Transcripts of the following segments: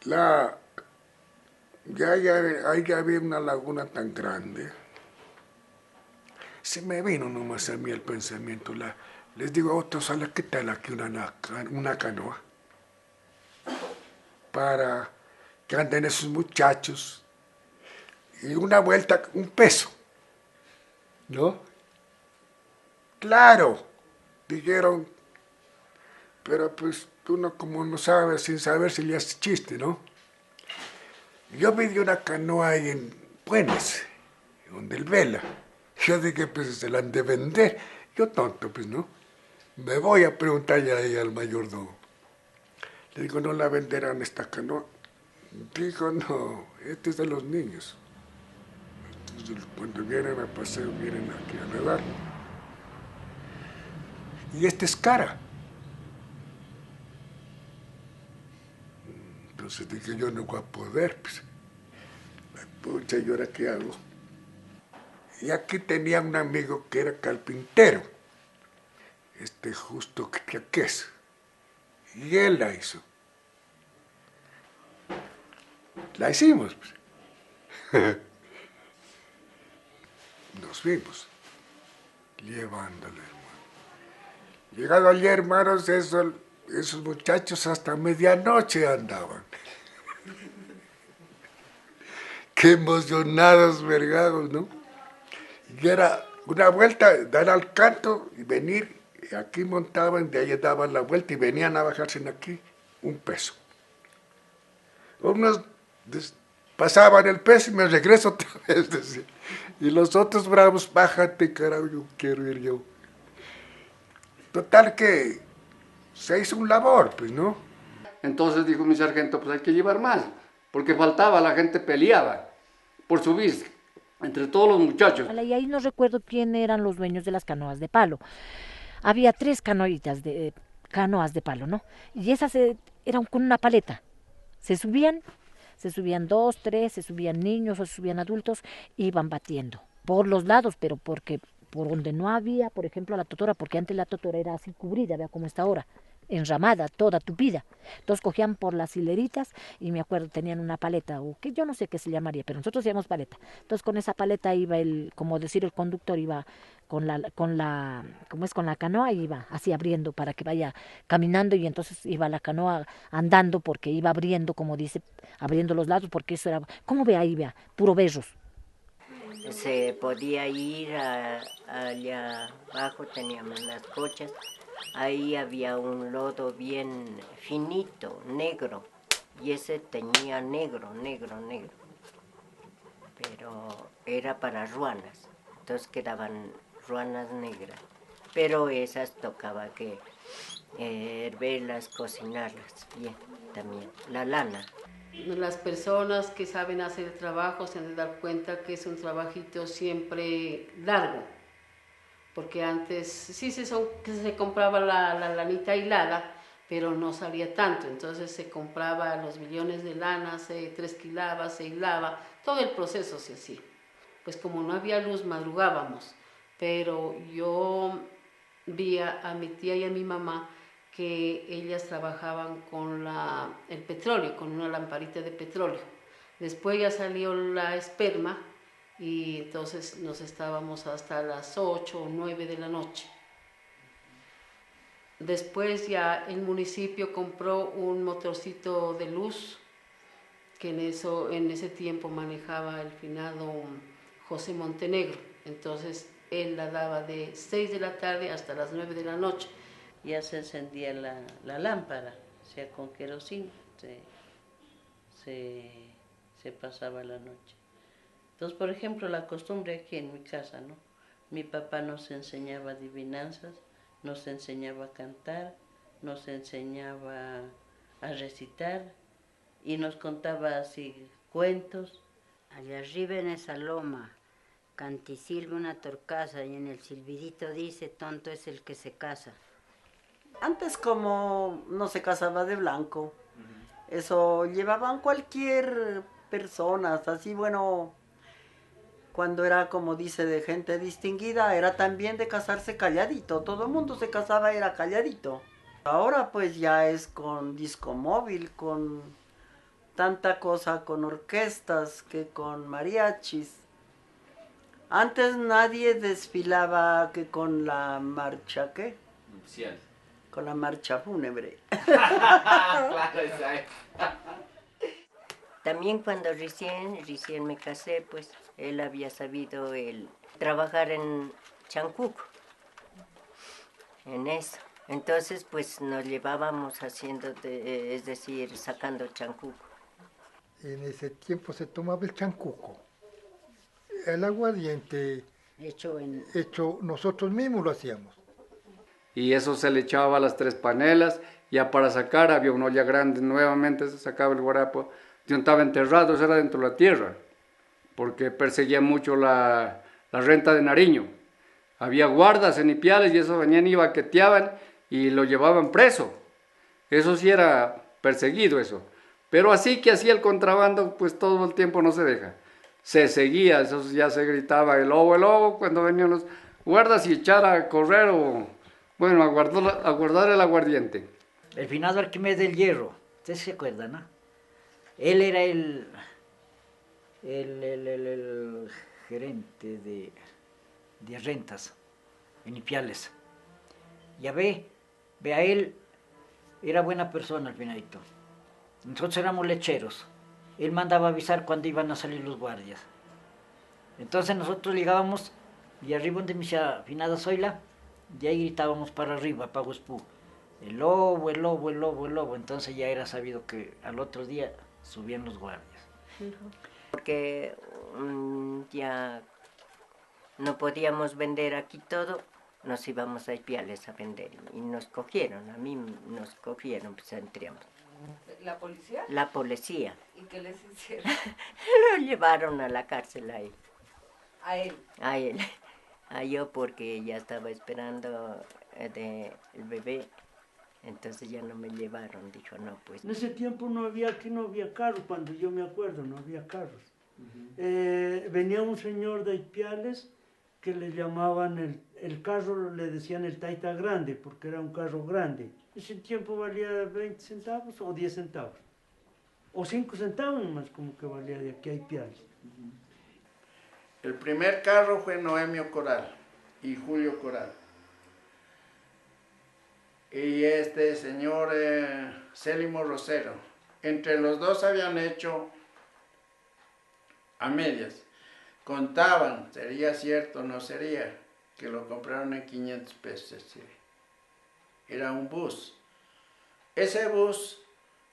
La, ahí ya había una laguna tan grande. Se me vino nomás a mí el pensamiento. Les digo a otros, ¿qué tal aquí una canoa? Para que anden esos muchachos. Y una vuelta, un peso, ¿no? Claro, dijeron, pero pues uno como no sabe, sin saber si le hace chiste, ¿no? Yo vi una canoa ahí en Buenas, donde el Vela. Yo dije, pues se la han de vender. Yo tonto, pues, ¿no? Me voy a preguntarle ahí al mayordomo. Le digo, ¿no la venderán esta canoa? Dijo, no, este es de los niños. Entonces, cuando vienen a paseo, vienen aquí a nadar. Y esta es cara. Entonces dije, yo no voy a poder, pues. Pucha, ¿y ahora qué hago? Y aquí tenía un amigo que era carpintero, justo que es. Y él la hizo. La hicimos, pues. Nos vimos, llevándole, hermano. Llegado allí, hermanos, esos muchachos hasta medianoche andaban. Qué emocionados, vergados, ¿no? Y era una vuelta, dar al canto y venir, y aquí montaban, de ahí daban la vuelta y venían a bajarse en aquí un peso. Unos pasaban el peso y me regreso otra vez, decía. Y los otros bravos, bájate, carajo, yo quiero ir yo. Total que se hizo un labor, pues, ¿no? Entonces dijo mi sargento, pues hay que llevar más, porque faltaba, la gente peleaba por subirse, entre todos los muchachos. Y ahí no recuerdo quién eran los dueños de las canoas de palo. Había tres canoas de palo, ¿no? Y esas eran con una paleta. Se subían dos, tres, se subían niños o se subían adultos, iban batiendo por los lados, pero porque por donde no había, por ejemplo, la totora, porque antes la totora era así cubrida, vea cómo está ahora, enramada, toda tupida. Entonces cogían por las hileritas y me acuerdo, tenían una paleta, o que yo no sé qué se llamaría, pero nosotros llamamos paleta. Entonces con esa paleta iba como decir, el conductor iba con la canoa, iba así abriendo para que vaya caminando, y entonces iba la canoa andando porque iba abriendo, como dice, abriendo los lados, porque eso era, ¿cómo ve ahí, vea? Puro berros. Se podía ir allá abajo, teníamos las cochas, ahí había un lodo bien finito, negro, y ese tenía negro, pero era para ruanas, entonces quedaban ruanas negras, pero esas tocaba que herverlas, cocinarlas bien también, la lana. Las personas que saben hacer el trabajo se han de dar cuenta que es un trabajito siempre largo, porque antes sí se compraba la lanita hilada, pero no salía tanto, entonces se compraba los millones de lana, se tresquilaba, se hilaba, todo el proceso se hacía. Pues como no había luz, madrugábamos, pero yo vi a mi tía y a mi mamá que ellas trabajaban con el petróleo, con una lamparita de petróleo. Después ya salió la esperma y entonces nos estábamos hasta las 8 o 9 de la noche. Después ya el municipio compró un motorcito de luz que en ese tiempo manejaba el finado José Montenegro. Entonces él la daba de 6 de la tarde hasta las 9 de la noche. Ya se encendía la lámpara, o sea, con querosín se pasaba la noche. Entonces, por ejemplo, la costumbre aquí en mi casa, ¿no? Mi papá nos enseñaba adivinanzas, nos enseñaba a cantar, nos enseñaba a recitar y nos contaba así cuentos. Allá arriba en esa loma, cantisilva una torcaza y en el silbidito dice, tonto es el que se casa. Antes como no se casaba de blanco, eso llevaban cualquier persona, así bueno, cuando era como dice de gente distinguida, era también de casarse calladito, todo el mundo se casaba era calladito. Ahora pues ya es con disco móvil, con tanta cosa con orquestas que con mariachis. Antes nadie desfilaba que con la marcha, ¿qué? Oficial. Con la marcha fúnebre. Claro, esa es. También cuando recién me casé, pues él había sabido trabajar en Chancuco, en eso. Entonces, pues nos llevábamos haciendo, es decir, sacando Chancuco. En ese tiempo se tomaba el chancuco. El aguardiente hecho nosotros mismos lo hacíamos. Y eso se le echaba a las 3 panelas, ya para sacar había una olla grande, nuevamente se sacaba el guarapo, yo estaba enterrado, eso era dentro de la tierra, porque perseguía mucho la renta de Nariño. Había guardas en Ipiales y eso venían y baqueteaban y lo llevaban preso. Eso sí era perseguido eso. Pero así que hacía el contrabando, pues todo el tiempo no se deja. Se seguía, eso ya se gritaba el lobo, cuando venían los guardas y echar a correr o, bueno, a guardar el aguardiente. El finado Arquímedes del Hierro, ¿usted se acuerda, no? Él era el gerente de rentas en Ipiales. Ya ve a él, era buena persona el finadito. Nosotros éramos lecheros. Él mandaba avisar cuando iban a salir los guardias. Entonces nosotros llegábamos y arriba donde me decía finada Zoila, de ahí gritábamos para arriba, para Huespú. El lobo, el lobo, el lobo, el lobo. Entonces ya era sabido que al otro día subían los guardias. Porque ya no podíamos vender aquí todo, nos íbamos a Ipiales a vender. Y nos cogieron, a mí nos cogieron, pues entramos. ¿La policía? La policía. ¿Y qué les hicieron? Lo llevaron a la cárcel ahí. A él. A él. A yo porque ya estaba esperando el bebé. Entonces ya no me llevaron. Dijo, no, pues. En ese tiempo no había carros, cuando yo me acuerdo, no había carros. Venía un señor de Ipiales que le llamaban el carro, le decían el Taita Grande, porque era un carro grande. Ese tiempo valía 20 centavos o 10 centavos. O 5 centavos nomás como que valía de aquí a Ipiales. El primer carro fue Noemio Coral y Julio Coral. Y este señor Célimo Rosero. Entre los dos habían hecho a medias. Contaban, sería cierto o no sería, que lo compraron en 500 pesos. ¿Sí? Era un bus. Ese bus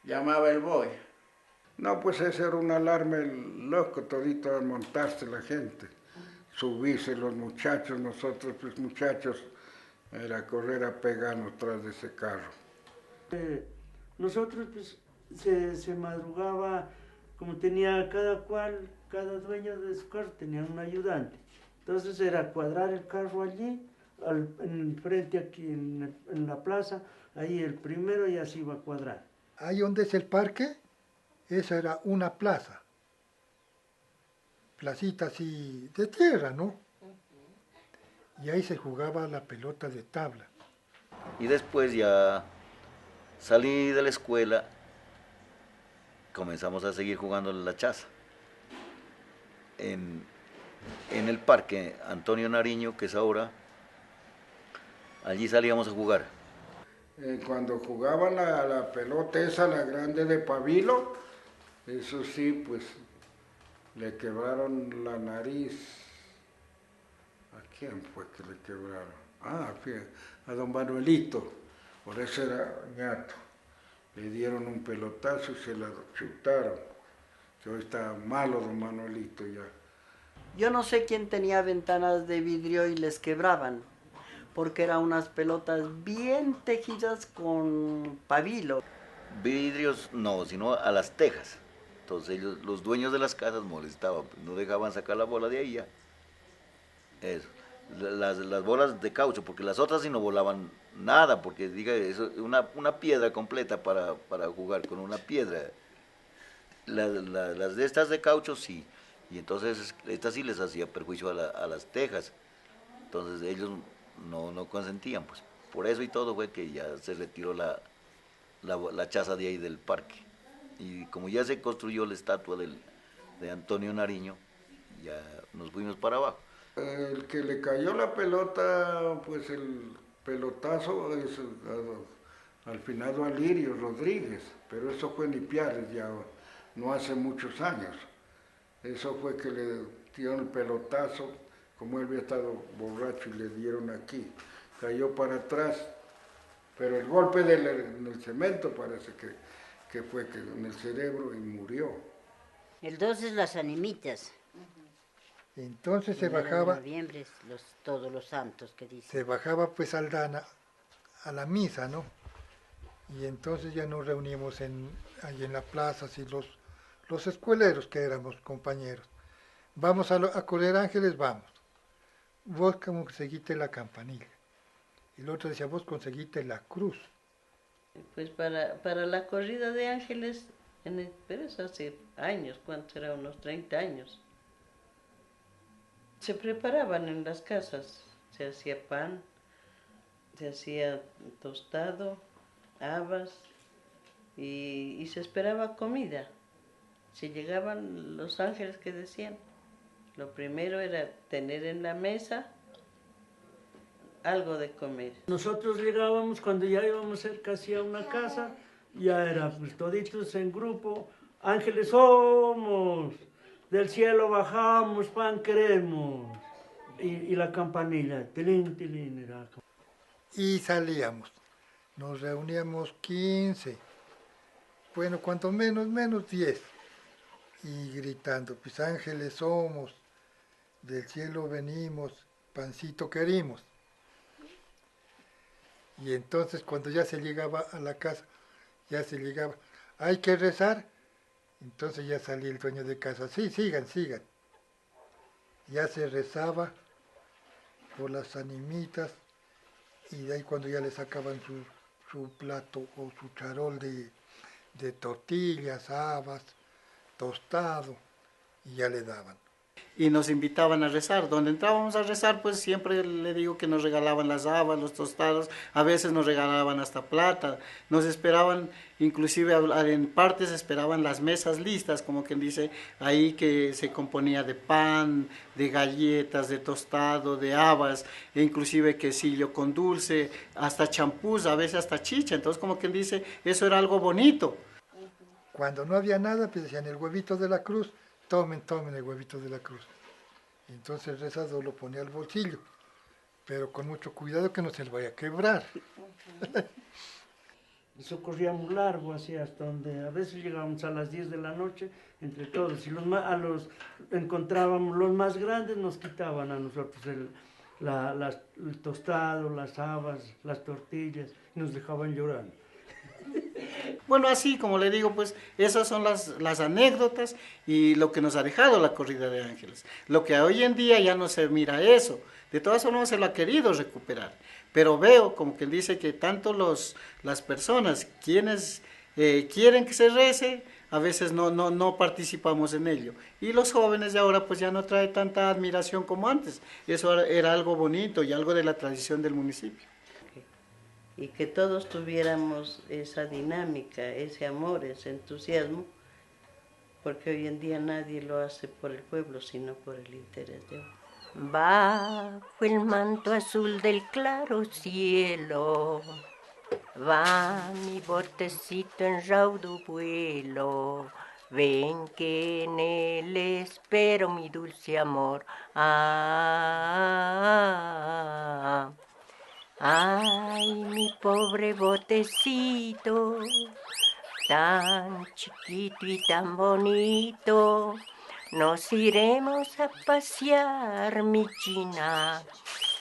llamaba el Boy. No, pues ese era un alarme loco, todito a montarse la gente. Subirse los muchachos, nosotros pues muchachos, era correr a pegarnos tras de ese carro. Nosotros pues se madrugaba, como tenía cada dueño de su carro tenía un ayudante. Entonces era cuadrar el carro allí, en frente aquí en la plaza, ahí el primero y así iba a cuadrar. Ahí donde es el parque, esa era una plaza. Placita así de tierra, ¿no? Y ahí se jugaba la pelota de tabla. Y después ya salí de la escuela, comenzamos a seguir jugando en la chaza. En el parque Antonio Nariño, que es ahora, allí salíamos a jugar. Cuando jugaban la pelota esa, la grande de Pabilo, eso sí, pues le quebraron la nariz. ¿A quién fue que le quebraron? A don Manuelito, por eso era ñato. Le dieron un pelotazo y se la chutaron. Yo estaba malo don Manuelito ya. Yo no sé quién tenía ventanas de vidrio y les quebraban, porque eran unas pelotas bien tejidas con pabilo. Vidrios no, sino a las tejas. Entonces ellos, los dueños de las casas molestaban, no dejaban sacar la bola de ahí ya. Eso. Las bolas de caucho, porque las otras sí no volaban nada, porque diga, eso, una piedra completa para jugar con una piedra. Las de estas de caucho sí, y entonces estas sí les hacía perjuicio a las tejas. Entonces ellos no consentían, pues. Por eso y todo fue que ya se retiró la chaza de ahí del parque. Y como ya se construyó la estatua de Antonio Nariño, ya nos fuimos para abajo. El que le cayó la pelota, pues el pelotazo es al finado Alirio Rodríguez, pero eso fue en Ipiales ya, no hace muchos años. Eso fue que le dieron el pelotazo, como él había estado borracho y le dieron aquí. Cayó para atrás, pero el golpe en el cemento parece que fue que en el cerebro y murió. El 2 es las animitas. Entonces se El 9 bajaba, de noviembre es todos los santos que dicen. se bajaba pues Aldana a la misa, ¿no? Y entonces ya nos reuníamos ahí en la plaza, así los escueleros que éramos compañeros. Vamos a correr ángeles, vamos. Vos conseguiste la campanilla. Y el otro decía, vos conseguiste la cruz. Pues para la corrida de ángeles, pero eso hace años, ¿cuánto era? Unos 30 años. Se preparaban en las casas, se hacía pan, se hacía tostado, habas y se esperaba comida. Si llegaban los ángeles que decían, lo primero era tener en la mesa algo de comer. Nosotros llegábamos cuando ya íbamos casi a una casa, ya era pues toditos en grupo, ángeles somos, del cielo bajamos, pan queremos, y la campanilla, tilín, tilín, era. Y salíamos, nos reuníamos 15, bueno, cuanto menos 10, y gritando, pues ángeles somos, del cielo venimos, pancito querimos. Y entonces cuando ya se llegaba a la casa, ya se llegaba, hay que rezar, entonces ya salía el dueño de casa, sí, sigan. Ya se rezaba por las animitas, y de ahí cuando ya le sacaban su plato o su charol de tortillas, habas, tostado, y ya le daban. Y nos invitaban a rezar. Donde entrábamos a rezar, pues siempre le digo que nos regalaban las habas, los tostados, a veces nos regalaban hasta plata, nos esperaban, inclusive en partes esperaban las mesas listas, como quien dice, ahí que se componía de pan, de galletas, de tostado, de habas, e inclusive quesillo con dulce, hasta champús, a veces hasta chicha, entonces como quien dice, eso era algo bonito. Cuando no había nada, pues decían el huevito de la cruz, tomen el huevito de la cruz. Entonces el rezador lo ponía al bolsillo, pero con mucho cuidado que no se le vaya a quebrar. Eso corría muy largo, así hasta donde a veces llegábamos a las 10 de la noche, entre todos, y encontrábamos los más grandes, nos quitaban a nosotros el tostado, las habas, las tortillas, y nos dejaban llorando. Bueno, así como le digo, pues esas son las anécdotas y lo que nos ha dejado la corrida de ángeles. Lo que hoy en día ya no se mira eso. De todas formas se lo ha querido recuperar. Pero veo, como quien dice, que tanto las personas quienes quieren que se rece, a veces no participamos en ello. Y los jóvenes de ahora pues ya no trae tanta admiración como antes. Eso era algo bonito y algo de la tradición del municipio. Y que todos tuviéramos esa dinámica, ese amor, ese entusiasmo, porque hoy en día nadie lo hace por el pueblo, sino por el interés de uno. Bajo el manto azul del claro cielo, va mi botecito en raudo vuelo. Ven que en él espero mi dulce amor. Ay, mi pobre botecito, tan chiquito y tan bonito, nos iremos a pasear, mi china,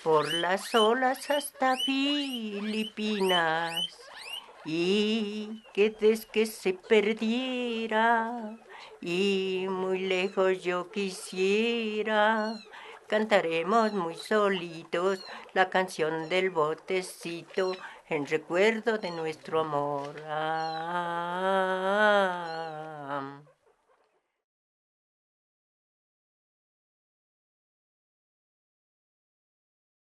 por las olas hasta Filipinas. Y que desde que se perdiera, y muy lejos yo quisiera, cantaremos muy solitos la canción del botecito en recuerdo de nuestro amor.